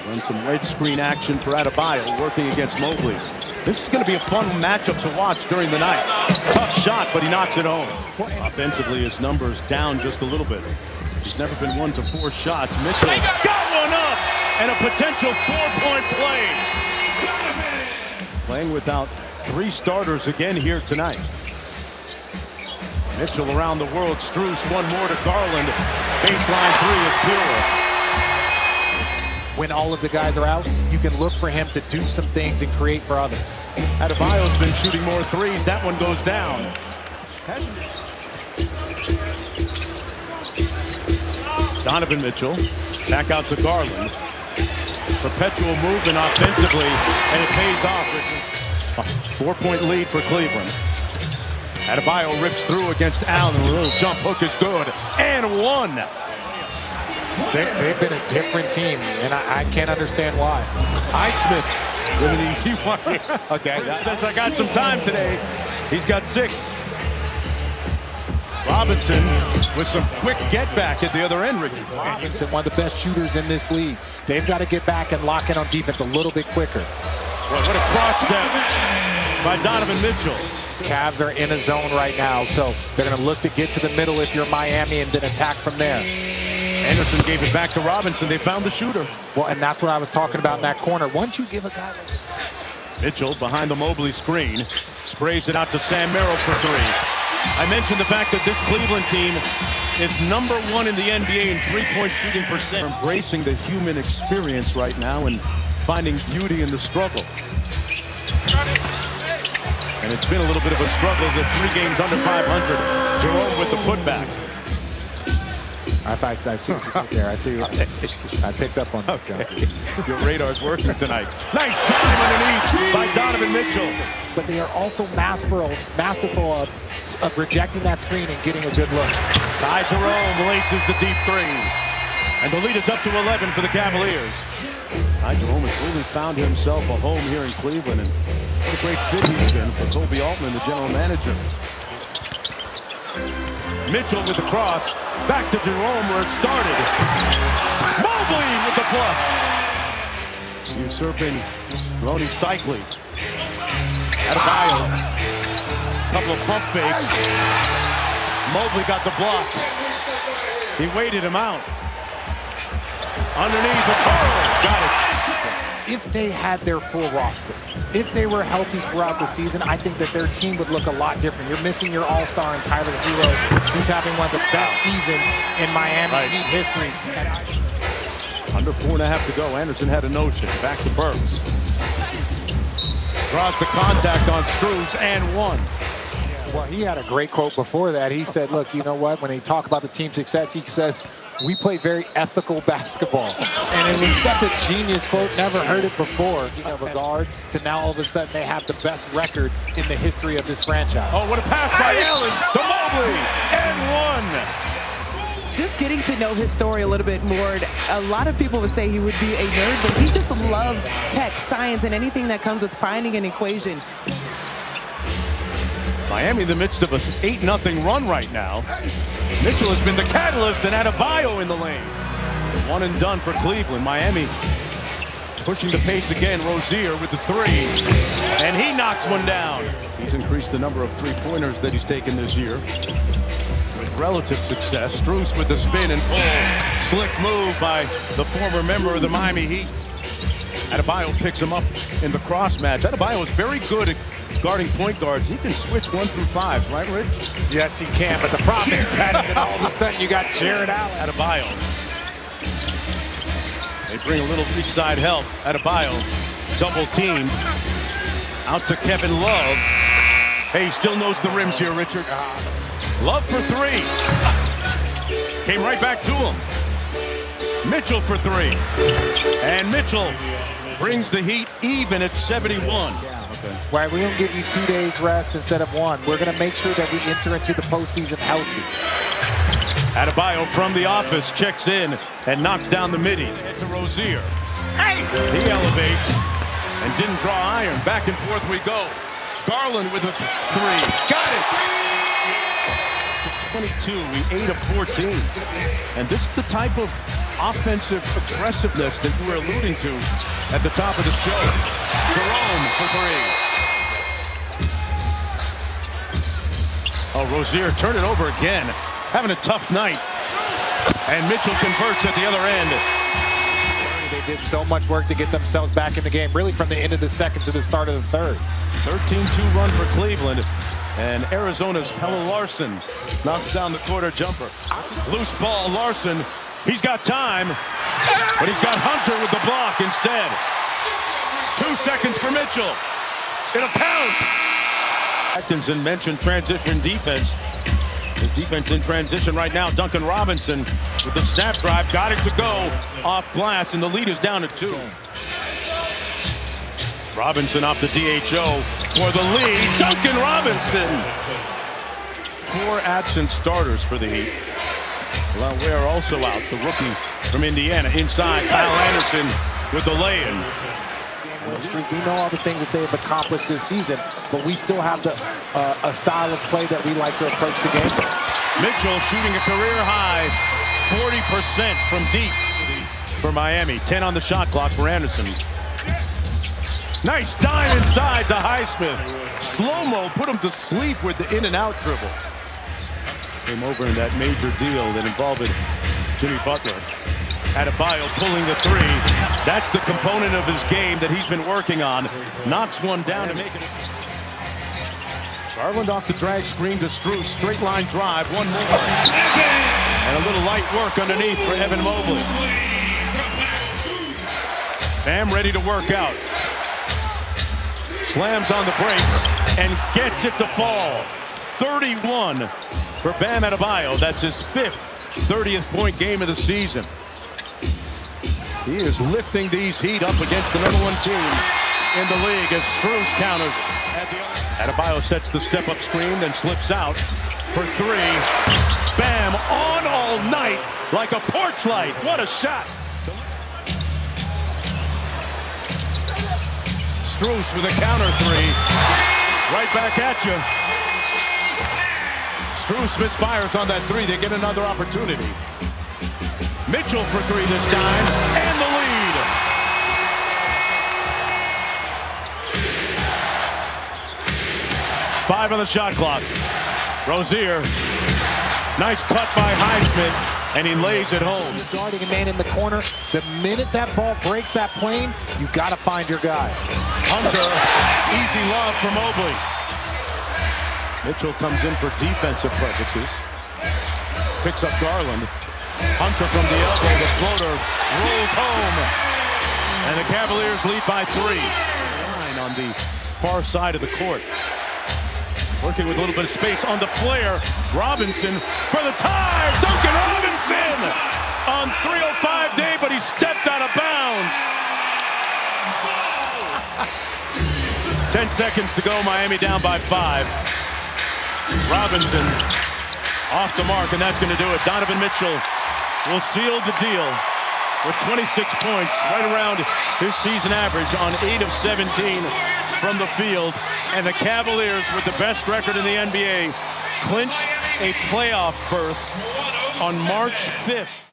Run some wedge screen action for Adebayo working against Mobley. This is going to be a fun matchup to watch during the night. Tough shot, but he knocks it home. Offensively, his numbers down just a little bit. He's never been one to force shots. Mitchell got one up, and a potential 4-point play. Playing without 3 starters again here tonight. Mitchell around the world. Strus, one more to Garland. Baseline 3 is pure. When all of the guys are out, you can look for him to do some things and create for others. Adebayo's been shooting more threes. That one goes down. Donovan Mitchell back out to Garland. Perpetual movement offensively, and it pays off. A 4-point lead for Cleveland. Adebayo rips through against Allen. A little jump hook is good. And one. They've been a different team, and I can't understand why. Highsmith with an easy one. Okay, since I got some time today, he's got 6. Robinson with some quick get back at the other end, Ricky. Robinson, one of the best shooters in this league. They've got to get back and lock in on defense a little bit quicker. Boy, what a cross step by Donovan Mitchell. Cavs are in a zone right now, so they're going to look to get to the middle if you're Miami and then attack from there. Anderson gave it back to Robinson. They found the shooter. Well, and that's what I was talking about in that corner. Once you give a guy like Mitchell behind the Mobley screen, sprays it out to Sam Merrill for 3. I mentioned the fact that this Cleveland team is number 1 in the NBA in 3-point shooting percent. Embracing the human experience right now and finding beauty in the struggle. And it's been a little bit of a struggle. The 3 games under 500. Jerome with the putback. I see what you did there. I see. I picked up on that. Okay. Your radar's working tonight. Nice time underneath by Donovan Mitchell. But they are also masterful of rejecting that screen and getting a good look. Ty Jerome laces the deep 3. And the lead is up to 11 for the Cavaliers. Ty Jerome has really found himself a home here in Cleveland. And what a great fit he's been for Kobe Altman, the general manager. Mitchell with the cross. Back to Jerome where it started. Mobley with the flush. Usurping Rony Cycli. Adebayo. Couple of pump fakes. Mobley got the block. He waited him out. Underneath the Carl. Got it. If they had their full roster, if they were healthy throughout the season, I think that their team would look a lot different. You're missing your all-star and Tyler Hero, who's having one of the best seasons in Miami Heat history. Under 4.5 to go. Anderson had a notion. Back to Burks. Draws the contact on Strus and one. Well, he had a great quote before that. He said, look, you know what? When they talk about the team success, he says, we play very ethical basketball. And it was such a genius quote. Never heard it before. You know, regard to now all of a sudden they have the best record in the history of this franchise. Oh, what a pass by Allen to Mobley. And one. Just getting to know his story a little bit more, a lot of people would say he would be a nerd, but he just loves tech, science, and anything that comes with finding an equation. Miami in the midst of an 8-0 run right now. Mitchell has been the catalyst, and Adebayo in the lane. One and done for Cleveland. Miami pushing the pace again. Rozier with the 3, and he knocks one down. He's increased the number of 3-pointers that he's taken this year with relative success. Strus with the spin and pull. Slick move by the former member of the Miami Heat. Adebayo picks him up in the cross match. Adebayo is very good at guarding point guards. He can switch 1 through 5s, right, Rich? Yes, he can, but the problem is that all of a sudden you got Jared Allen. Adebayo. They bring a little weak side help. Adebayo double teamed. Out to Kevin Love. Hey, he still knows the rims here, Richard. Love for 3. Came right back to him. Mitchell for 3. And Mitchell brings the Heat even at 71. Okay. Right, we don't give you 2 days rest instead of 1. We're going to make sure that we enter into the postseason healthy. Adebayo from the office checks in and knocks down the midi. It's a Rozier. Hey! He elevates and didn't draw iron. Back and forth we go. Garland with a 3. Got it! 22, we 8 of 14. And this is the type of offensive aggressiveness that you were alluding to at the top of the show. Jerome for three. Oh, Rozier turn it over again. Having a tough night. And Mitchell converts at the other end. They did so much work to get themselves back in the game, really from the end of the second to the start of the third. 13-2 run for Cleveland. And Arizona's Pelle Larsson knocks down the quarter jumper. Loose ball, Larsson. He's got time, but he's got Hunter with the block instead. 2 seconds for Mitchell. It'll count. Atkinson mentioned transition defense. His defense in transition right now. Duncan Robinson with the snap drive. Got it to go off glass, and the lead is down to 2. Robinson off the DHO for the lead. Duncan Robinson. 4 absent starters for the Heat. Ware also out, the rookie from Indiana. Inside, Kyle Anderson with the lay-in. We know all the things that they've accomplished this season, but we still have a style of play that we like to approach the game. Mitchell shooting a career high 40% from deep for Miami. 10 on the shot clock for Anderson. Nice dive inside to Highsmith. Slow-mo put him to sleep with the in-and-out dribble. Came over in that major deal that involved Jimmy Butler. Adebayo pulling the 3. That's the component of his game that he's been working on. Knocks one down to make it. Garland off the drag screen to Strus. Straight line drive. One more. And a little light work underneath for Evan Mobley. Bam ready to work out. Slams on the brakes and gets it to fall. 31 for Bam Adebayo. That's his 5th 30th point game of the season. He is lifting these Heat up against the #1 team in the league as Strus counters. Adebayo sets the step-up screen, then slips out for 3. Bam, on all night like a porch light. What a shot. Strus with a counter 3. Right back at you. Strus misfires on that 3. They get another opportunity. Mitchell for 3 this time, and the lead. Five on the shot clock. Rozier, nice cut by Highsmith, and he lays it home. You're guarding a man in the corner. The minute that ball breaks that plane, you got to find your guy. Hunter, easy love for Mobley. Mitchell comes in for defensive purposes. Picks up Garland. Hunter from the elbow, the floater rolls home. And the Cavaliers lead by 3. On the far side of the court. Working with a little bit of space on the flare. Robinson for the tie. Duncan Robinson on 3:05 day, but he stepped out of bounds. 10 seconds to go. Miami down by 5. Robinson off the mark, and that's going to do it. Donovan Mitchell will seal the deal with 26 points, right around his season average on 8 of 17 from the field. And the Cavaliers, with the best record in the NBA, clinch a playoff berth on March 5th.